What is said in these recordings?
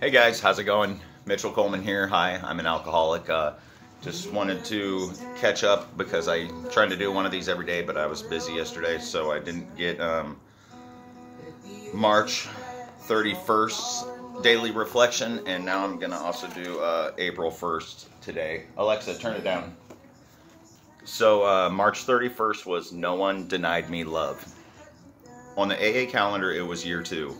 Hey guys, how's it going? Mitchell Coleman here. Hi, I'm an alcoholic. Just wanted to catch up because I tried to do one of these every day, but I was busy yesterday, so I didn't get March 31st daily reflection, and now I'm gonna also do April 1st today. Alexa, turn it down. So March 31st was No One Denied Me Love. On the AA calendar, it was year 2.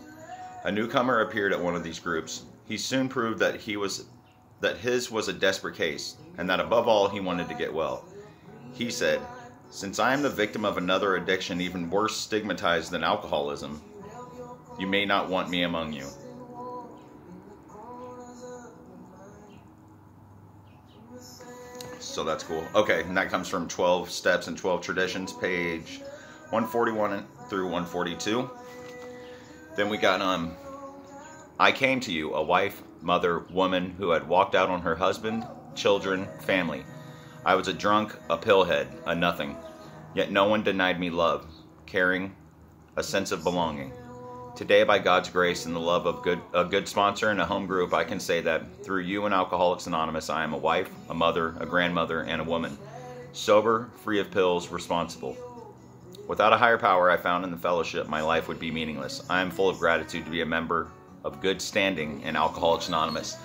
A newcomer appeared at one of these groups. He soon proved that his was a desperate case, and that above all he wanted to get well. He said, "Since I am the victim of another addiction even worse stigmatized than alcoholism, you may not want me among you." So that's cool. Okay, and that comes from 12 Steps and 12 Traditions, page 141 through 142. Then we got I came to you, a wife, mother, woman who had walked out on her husband, children, family. I was a drunk, a pillhead, a nothing. Yet no one denied me love, caring, a sense of belonging. Today, by God's grace and the love of a good sponsor and a home group, I can say that through you and Alcoholics Anonymous, I am a wife, a mother, a grandmother, and a woman. Sober, free of pills, responsible. Without a higher power I found in the fellowship, my life would be meaningless. I am full of gratitude to be a member of good standing in Alcoholics Anonymous.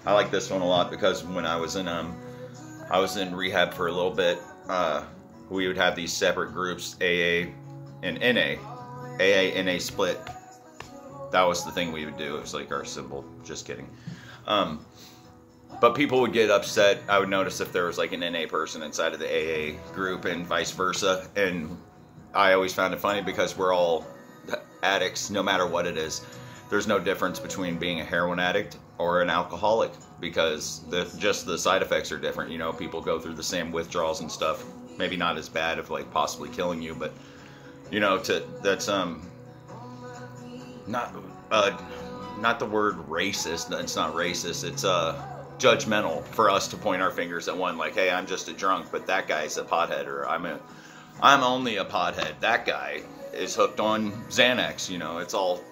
I like this one a lot because when I was in rehab for a little bit, we would have these separate groups, AA and NA. AA, NA split. That was the thing we would do. It was like our symbol. Just kidding. But people would get upset. I would notice if there was like an NA person inside of the AA group and vice versa. And I always found it funny because we're all addicts, no matter what it is. There's no difference between being a heroin addict or an alcoholic because just the side effects are different. You know, people go through the same withdrawals and stuff. Maybe not as bad of like possibly killing you, but you know, that's not the word racist. It's not racist. It's judgmental for us to point our fingers at one, like, hey, I'm just a drunk, but that guy's a pothead, or I'm only a pothead. That guy is hooked on Xanax. You know, it's all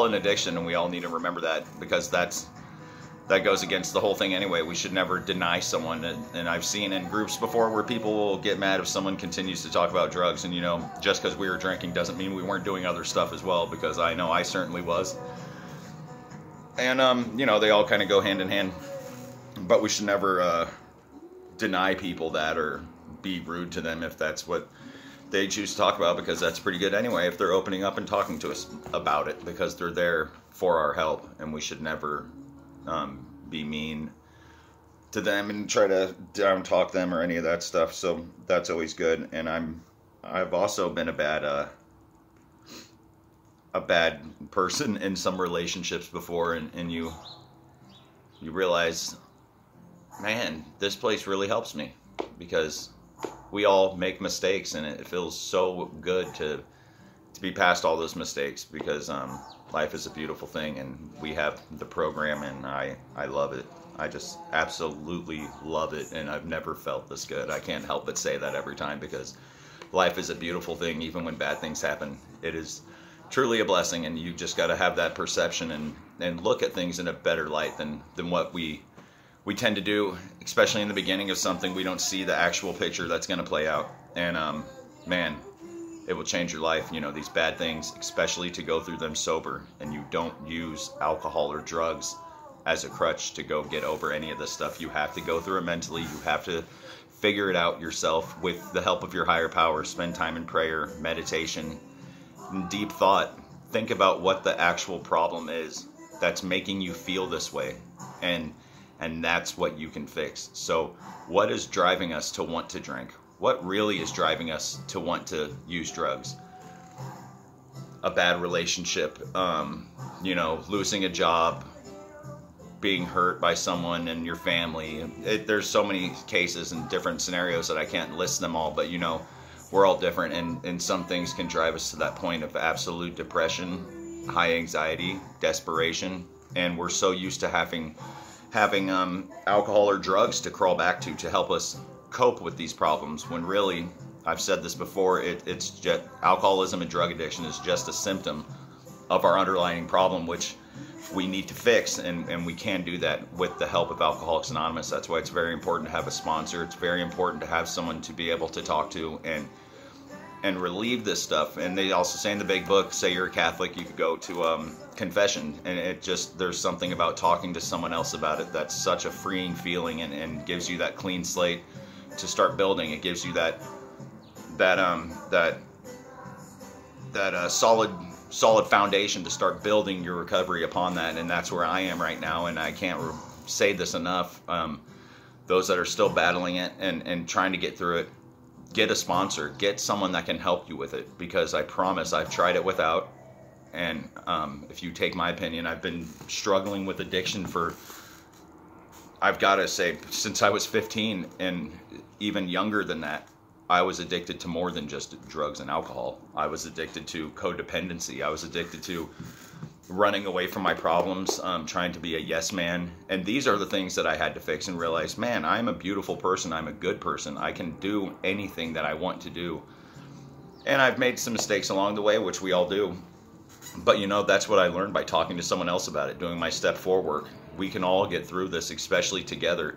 an addiction, and we all need to remember that because that goes against the whole thing anyway. We should never deny someone, and I've seen in groups before where people will get mad if someone continues to talk about drugs, and you know, just because we were drinking doesn't mean we weren't doing other stuff as well, because I know I certainly was. And you know, they all kind of go hand in hand, but we should never deny people that or be rude to them if that's what they choose to talk about, because that's pretty good anyway if they're opening up and talking to us about it, because they're there for our help, and we should never be mean to them and try to down talk them or any of that stuff. So that's always good. And I've also been a bad person in some relationships before, and you realize, man, this place really helps me, because we all make mistakes, and it feels so good to be past all those mistakes, because life is a beautiful thing, and we have the program, and I love it. I just absolutely love it, and I've never felt this good. I can't help but say that every time, because life is a beautiful thing. Even when bad things happen, it is truly a blessing, and you just got to have that perception and look at things in a better light than what we tend to do, especially in the beginning of something. We don't see the actual picture that's going to play out. And man, it will change your life. You know, these bad things, especially to go through them sober, and you don't use alcohol or drugs as a crutch to go get over any of this stuff. You have to go through it mentally. You have to figure it out yourself with the help of your higher power. Spend time in prayer, meditation, and deep thought. Think about what the actual problem is that's making you feel this way. And that's what you can fix. So what is driving us to want to drink? What really is driving us to want to use drugs? A bad relationship, you know, losing a job, being hurt by someone in your family. There's so many cases and different scenarios that I can't list them all, but you know, we're all different, and some things can drive us to that point of absolute depression, high anxiety, desperation, and we're so used to having alcohol or drugs to crawl back to help us cope with these problems, when really, I've said this before, it's just alcoholism and drug addiction is just a symptom of our underlying problem, which we need to fix, and we can do that with the help of Alcoholics Anonymous. That's why it's very important to have a sponsor. It's very important to have someone to be able to talk to and relieve this stuff. And they also say in the big book, say you're a Catholic, you could go to confession, and there's something about talking to someone else about it that's such a freeing feeling, and gives you that clean slate to start building. It gives you that solid foundation to start building your recovery upon that. And that's where I am right now, and I can't say this enough. Those that are still battling it and trying to get through it, get a sponsor, get someone that can help you with it, because I promise I've tried it without. And if you take my opinion, I've been struggling with addiction for, I've got to say, since I was 15, and even younger than that. I was addicted to more than just drugs and alcohol. I was addicted to codependency. I was addicted to running away from my problems, trying to be a yes man. And these are the things that I had to fix and realize, man, I'm a beautiful person. I'm a good person. I can do anything that I want to do. And I've made some mistakes along the way, which we all do. But you know, that's what I learned by talking to someone else about it, doing my step 4 work. We can all get through this, especially together.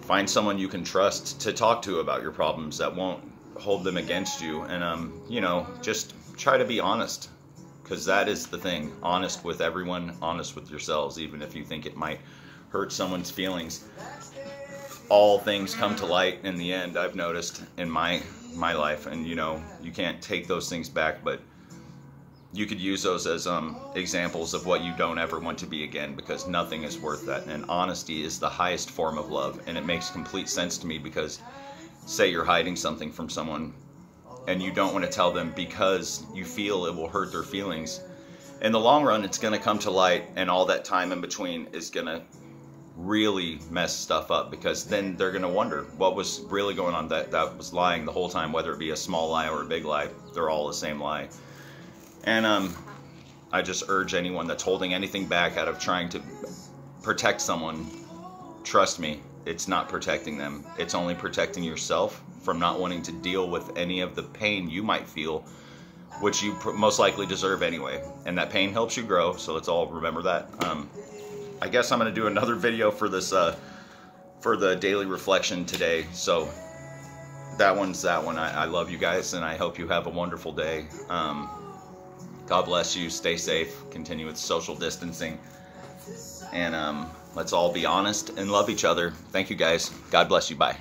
Find someone you can trust to talk to about your problems that won't hold them against you. And, you know, just try to be honest, because that is the thing. Honest with everyone, honest with yourselves, even if you think it might hurt someone's feelings. All things come to light in the end, I've noticed in my life. And, you know, you can't take those things back, but you could use those as examples of what you don't ever want to be again, because nothing is worth that. And honesty is the highest form of love. And it makes complete sense to me, because say you're hiding something from someone and you don't want to tell them because you feel it will hurt their feelings. In the long run, it's going to come to light, and all that time in between is going to really mess stuff up, because then they're going to wonder what was really going on, that was lying the whole time, whether it be a small lie or a big lie. They're all the same lie. And I just urge anyone that's holding anything back out of trying to protect someone, trust me, it's not protecting them. It's only protecting yourself from not wanting to deal with any of the pain you might feel, which you most likely deserve anyway. And that pain helps you grow, so let's all remember that. I guess I'm going to do another video for this, for the daily reflection today. So that one's that one. I love you guys, and I hope you have a wonderful day. God bless you. Stay safe. Continue with social distancing. And let's all be honest and love each other. Thank you, guys. God bless you. Bye.